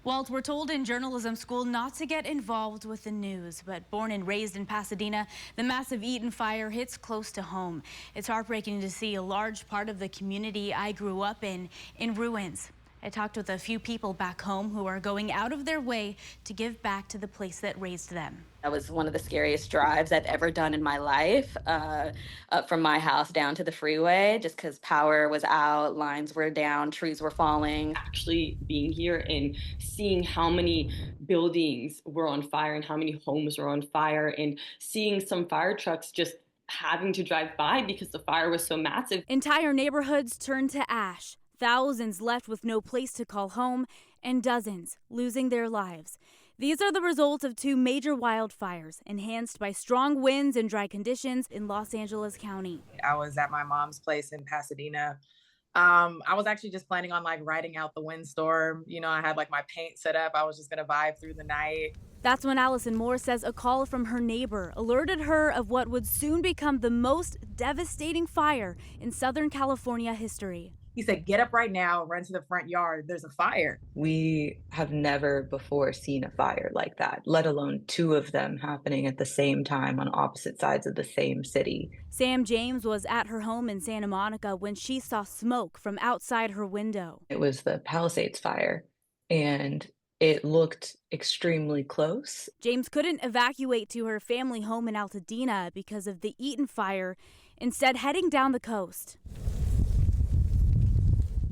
Walt, we're told in journalism school not to get involved with the news, but born and raised in Pasadena, the massive Eaton Fire hits close to home. It's heartbreaking to see a large part of the community I grew up in ruins. I talked with a few people back home who are going out of their way to give back to the place that raised them. That was one of the scariest drives I've ever done in my life, up from my house down to the freeway, just because power was out, lines were down, trees were falling. Actually being here and seeing how many buildings were on fire and how many homes were on fire, and seeing some fire trucks just having to drive by because the fire was so massive. Entire neighborhoods turned to ash, thousands left with no place to call home, and dozens losing their lives. These are the results of two major wildfires enhanced by strong winds and dry conditions in Los Angeles County. I was at my mom's place in Pasadena. I was actually just planning on riding out the windstorm. I had my paint set up. I was just gonna vibe through the night. That's when Allison Moore says a call from her neighbor alerted her of what would soon become the most devastating fire in Southern California history. He said, "Get up right now, run to the front yard. There's a fire." We have never before seen a fire like that, let alone two of them happening at the same time on opposite sides of the same city. Sam James was at her home in Santa Monica when she saw smoke from outside her window. It was the Palisades fire, and it looked extremely close. James couldn't evacuate to her family home in Altadena because of the Eaton Fire, instead heading down the coast.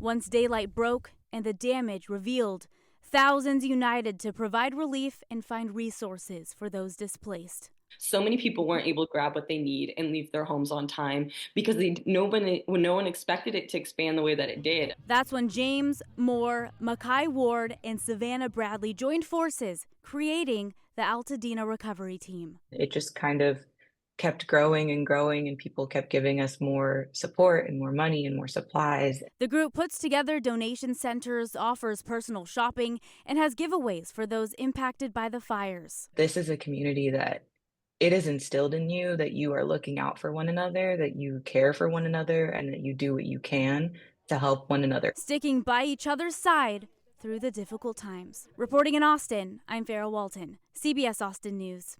Once daylight broke and the damage revealed, thousands united to provide relief and find resources for those displaced. So many people weren't able to grab what they need and leave their homes on time because no one expected it to expand the way that it did. That's when James, Moore, Mackay Ward, and Savannah Bradley joined forces, creating the Altadena Recovery Team. It just kind of kept growing and growing, and people kept giving us more support and more money and more supplies. The group puts together donation centers, offers personal shopping, and has giveaways for those impacted by the fires. This is a community that it is instilled in you that you are looking out for one another, that you care for one another, and that you do what you can to help one another. Sticking by each other's side through the difficult times. Reporting in Austin, I'm Farrah Walton, CBS Austin News.